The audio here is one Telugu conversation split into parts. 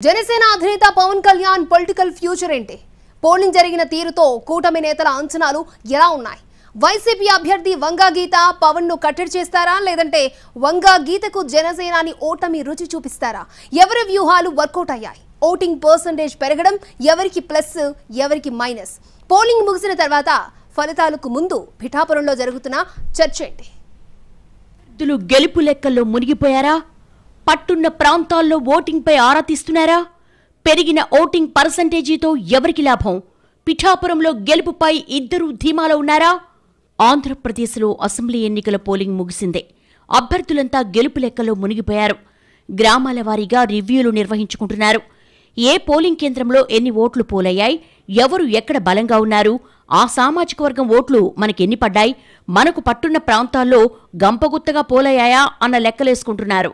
జనసేన అధినేత పవన్ కళ్యాణ్ పొలిటికల్ ఫ్యూచర్ ఏంటి? పోలింగ్ జరిగిన తీరుతో కూటమి నేతల అంచనాలు ఎలా ఉన్నాయి? వైసీపీ అభ్యర్థి వంగా గీత పవన్ ను కట్టడి చేస్తారా, లేదంటే వంగా గీతకు జనసేనాని ఓటమి రుచి చూపిస్తారా? ఎవరి వ్యూహాలు వర్కౌట్ అయ్యాయి? ఓటింగ్ పర్సెంటేజ్ పెరగడం ఎవరికి ప్లస్, ఎవరికి మైనస్? పోలింగ్ ముగిసిన తర్వాత ఫలితాలకు ముందు పిఠాపురంలో జరుగుతున్న చర్చ ఏంటి? గెలుపు లెక్కల్లో మునిగిపోయారా? పట్టున్న ప్రాంతాల్లో ఓటింగ్ పై ఆరా తీస్తున్నారా? పెరిగిన ఓటింగ్ పర్సెంటేజీతో ఎవరికి లాభం? పిఠాపురంలో గెలుపుపై ఇద్దరు ధీమాలో ఉన్నారా? ఆంధ్రప్రదేశ్లో అసెంబ్లీ ఎన్నికల పోలింగ్ ముగిసిందే. అభ్యర్థులంతా గెలుపు లెక్కల్లో మునిగిపోయారు. గ్రామాల వారీగా రివ్యూలు నిర్వహించుకుంటున్నారు. ఏ పోలింగ్ కేంద్రంలో ఎన్ని ఓట్లు పోలయ్యాయి, ఎవరు ఎక్కడ బలంగా ఉన్నారు, ఆ సామాజిక వర్గం ఓట్లు మనకెన్ని పడ్డాయి, మనకు పట్టున్న ప్రాంతాల్లో గంపగుత్తగా పోలయ్యాయా అన్న లెక్కలేసుకుంటున్నారు.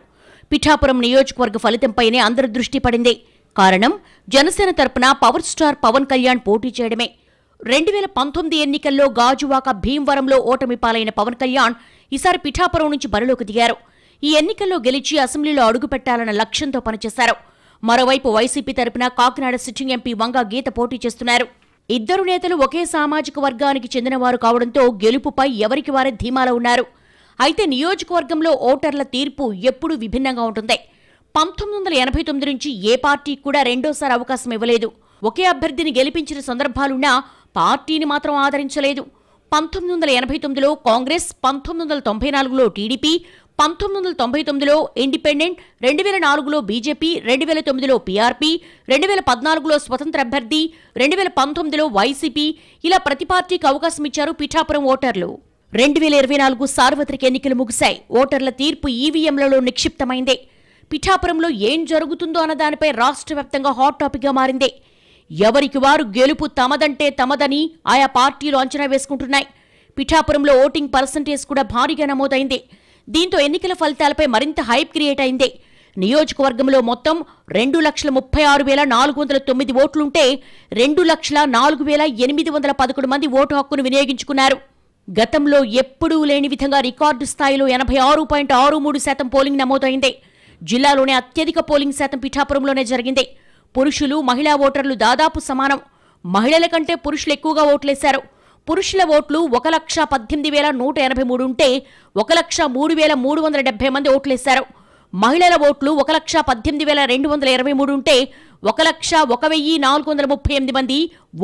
పిఠాపురం నియోజకవర్గ ఫలితంపైనే అందరి దృష్టి పడింది. కారణం, జనసేన తరపున పవర్ స్టార్ పవన్ కళ్యాణ్ పోటీ చేయడమే. 2019 ఎన్నికల్లో గాజువాక భీమవరంలో ఓటమి పాలైన పవన్ కళ్యాణ్ ఈసారి పిఠాపురం నుంచి బరిలోకి దిగారు. ఈ ఎన్నికల్లో గెలిచి అసెంబ్లీలో అడుగుపెట్టాలన్న లక్ష్యంతో పనిచేశారు. మరోవైపు వైసీపీ తరపున కాకినాడ సిట్టింగ్ ఎంపీ వంగా గీత పోటీ చేస్తున్నారు. ఇద్దరు నేతలు ఒకే సామాజిక వర్గానికి చెందినవారు కావడంతో గెలుపుపై ఎవరికి వారే ధీమాలో ఉన్నారు. అయితే నియోజకవర్గంలో ఓటర్ల తీర్పు ఎప్పుడూ విభిన్నంగా ఉంటుంది. 1989 నుంచి ఏ పార్టీకి కూడా రెండోసారి అవకాశం ఇవ్వలేదు. ఒకే అభ్యర్థిని గెలిపించిన సందర్భాలున్నా పార్టీని మాత్రం ఆదరించలేదు. 1989లో కాంగ్రెస్, 1994లో టీడీపీ, 1999లో ఇండిపెండెంట్, 2004లో బీజేపీ, 2009లో పీఆర్పీ, 2014లో స్వతంత్ర అభ్యర్థి, 2019లో వైసీపీ, ఇలా ప్రతి పార్టీకి అవకాశం ఇచ్చారు పిఠాపురం ఓటర్లు. 2024 సార్వత్రిక ఎన్నికలు ముగిశాయి. ఓటర్ల తీర్పు ఈవీఎంలలో నిక్షిప్తమైందే. పిఠాపురంలో ఏం జరుగుతుందో అన్న దానిపై రాష్ట్ర వ్యాప్తంగా హాట్ టాపిక్గా మారింది. ఎవరికి వారు గెలుపు తమదంటే తమదని ఆయా పార్టీలు అంచనా వేసుకుంటున్నాయి. పిఠాపురంలో ఓటింగ్ పర్సెంటేజ్ కూడా భారీగా నమోదైంది. దీంతో ఎన్నికల ఫలితాలపై మరింత హైప్ క్రియేట్ అయింది. నియోజకవర్గంలో మొత్తం 2,36,409 ఓట్లుంటే 2,04,811 మంది ఓటు హక్కును వినియోగించుకున్నారు. గతంలో ఎప్పుడూ లేని విధంగా రికార్డు స్థాయిలో 86.63% పోలింగ్ నమోదైంది. జిల్లాలోనే అత్యధిక పోలింగ్ శాతం పిఠాపురంలోనే జరిగింది. పురుషులు, మహిళా ఓటర్లు దాదాపు సమానం. మహిళల కంటే పురుషులు ఎక్కువగా ఓట్లేశారు. పురుషుల ఓట్లు 1,18,183 ఉంటే 1,03,370 మంది ఓట్లేశారు. మహిళల ఓట్లు 1,18,223 ఉంటే 1,01,438 మంది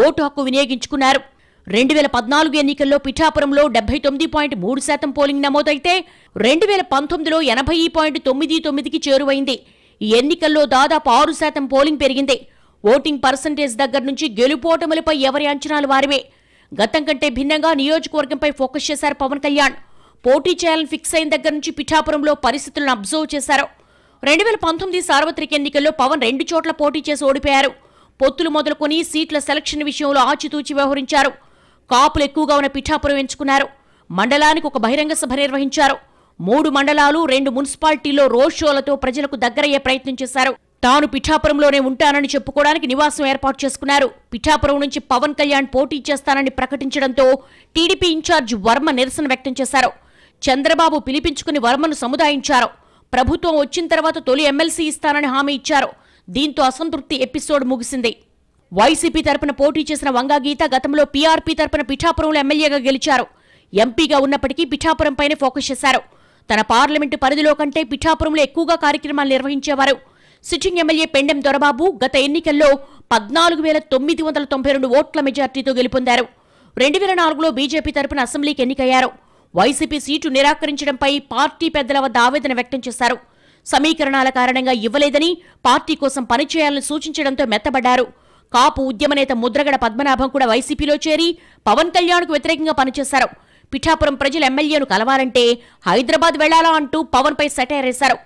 ఓటు హక్కు వినియోగించుకున్నారు. 2014 ఎన్నికల్లో పిఠాపురంలో 79.3% పోలింగ్ నమోదైతే 2019లో 80.99కి చేరువైంది. ఈ ఎన్నికల్లో దాదాపు 6% పోలింగ్ పెరిగింది. ఓటింగ్ పర్సెంటేజ్ దగ్గర నుంచి గెలుపోటములపై ఎవరి అంచనాలు వారివే. గతం కంటే భిన్నంగా నియోజకవర్గంపై ఫోకస్ చేశారు పవన్ కళ్యాణ్. పోటీ చేయాలని ఫిక్స్ అయిన దగ్గర నుంచి పిఠాపురంలో పరిస్థితులను అబ్జర్వ్ చేశారు. 2019 సార్వత్రిక ఎన్నికల్లో పవన్ 2 చోట్ల పోటీ చేసి ఓడిపోయారు. పొత్తులు మొదలుకొని సీట్ల సెలక్షన్ విషయంలో ఆచితూచి వ్యవహరించారు. కాపులు ఎక్కువగా ఉన్న పిఠాపురం ఎంచుకున్నారు. మండలానికి ఒక బహిరంగ సభ నిర్వహించారు. 3 మండలాలు, 2 మున్సిపాలిటీల్లో రోడ్ షోలతో ప్రజలకు దగ్గరయ్యే ప్రయత్నం చేశారు. తాను పిఠాపురంలోనే ఉంటానని చెప్పుకోవడానికి నివాసం ఏర్పాటు చేసుకున్నారు. పిఠాపురం నుంచి పవన్ కళ్యాణ్ పోటీ చేస్తానని ప్రకటించడంతో టీడీపీ ఇన్ఛార్జ్ వర్మ నిరసన వ్యక్తం చేశారు. చంద్రబాబు పిలిపించుకుని వర్మను సముదాయించారు. ప్రభుత్వం వచ్చిన తర్వాత తొలి ఎమ్మెల్సీ ఇస్తానని హామీ ఇచ్చారు. దీంతో అసంతృప్తి ఎపిసోడ్ ముగిసింది. వైసీపీ తరపున పోటీ చేసిన వంగా గీత గతంలో పీఆర్పీ తరపున పిఠాపురంలో ఎమ్మెల్యేగా గెలిచారు. ఎంపీగా ఉన్నప్పటికీ పిఠాపురంపైనే ఫోకస్ చేశారు. తన పార్లమెంటు పరిధిలో కంటే పిఠాపురంలో ఎక్కువగా కార్యక్రమాలు నిర్వహించేవారు. సిట్టింగ్ ఎమ్మెల్యే పెండెం దొరబాబు గత ఎన్నికల్లో 14,992 ఓట్ల మెజార్టీతో గెలుపొందారు. 2004లో బీజేపీ తరపున అసెంబ్లీకి ఎన్నికయ్యారు. వైసీపీ సీటు నిరాకరించడంపై పార్టీ పెద్దల వద్ద ఆవేదన వ్యక్తం చేశారు. సమీకరణాల కారణంగా ఇవ్వలేదని, పార్టీ కోసం పనిచేయాలని సూచించడంతో మెత్తబడ్డారు. కాపు ఉద్యమ నేత ముద్రగడ పద్మనాభం కూడా వైసీపీలో చేరి పవన్ కళ్యాణ్కు వ్యతిరేకంగా పనిచేశారు. పిఠాపురం ప్రజలు ఎమ్మెల్యేను కలవాలంటే హైదరాబాద్ వెళ్లాలా అంటూ పవన్ పై సెటైర్ వేశారు.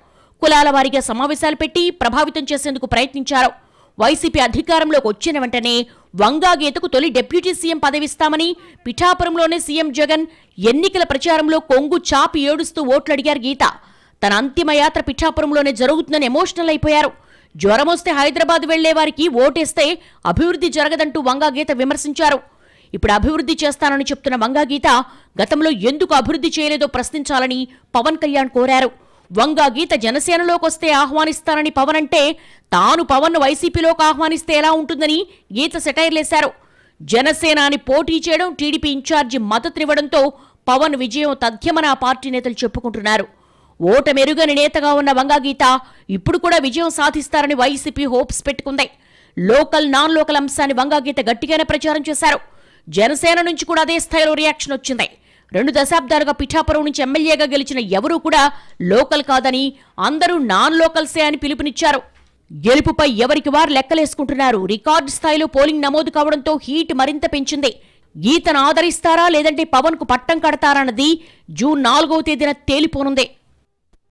కులాల వారీగా సమావేశాలు పెట్టి ప్రభావితం చేసేందుకు ప్రయత్నించారు. వైసీపీ అధికారంలోకి వచ్చిన వెంటనే వంగా గీతకు తొలి డిప్యూటీ సీఎం పదవిస్తామని, పిఠాపురంలోనే సీఎం జగన్ ఎన్నికల ప్రచారంలో కొంగు చాపి ఏడుస్తూ ఓట్లు అడిగారు గీత. తన అంతిమ యాత్ర పిఠాపురంలోనే జరుగుతుందని ఎమోషనల్ అయిపోయారు. జ్వరమొస్తే హైదరాబాద్ వెళ్లే వారికి ఓటేస్తే అభివృద్ధి జరగదంటూ వంగా గీత విమర్శించారు. ఇప్పుడు అభివృద్ధి చేస్తానని చెప్తున్న వంగా గీత గతంలో ఎందుకు అభివృద్ధి చేయలేదో ప్రశ్నించాలని పవన్ కళ్యాణ్ కోరారు. వంగా గీత జనసేనలోకొస్తే ఆహ్వానిస్తానని పవన్ అంటే తాను పవన్ను వైసీపీలోకి ఆహ్వానిస్తే ఎలా ఉంటుందని గీత సెటైర్లేశారు. జనసేన అని పోటీ చేయడం, టీడీపీ ఇన్ఛార్జి మద్దతునివ్వడంతో పవన్ విజయం తథ్యమని ఆ పార్టీ నేతలు చెప్పుకుంటున్నారు. ఓటమెరుగని నేతగా ఉన్న వంగా గీత ఇప్పుడు కూడా విజయం సాధిస్తారని వైసీపీ హోప్స్ పెట్టుకుంది. లోకల్ నాన్ లోకల్ అంశాన్ని వంగా గీత గట్టిగానే ప్రచారం చేశారు. జనసేన నుంచి కూడా అదే స్థాయిలో రియాక్షన్ వచ్చింది. 2 దశాబ్దాలుగా పిఠాపురం నుంచి ఎమ్మెల్యేగా గెలిచిన ఎవరూ కూడా లోకల్ కాదని, అందరూ నాన్ లోకల్సే అని పిలుపునిచ్చారు. గెలుపుపై ఎవరికి వారు లెక్కలేసుకుంటున్నారు. రికార్డు స్థాయిలో పోలింగ్ నమోదు కావడంతో హీట్ మరింత పెంచింది. గీతను ఆదరిస్తారా లేదంటే పవన్ కు పట్టం కడతారన్నది జూన్ 4వ తేదీన తేలిపోనుంది.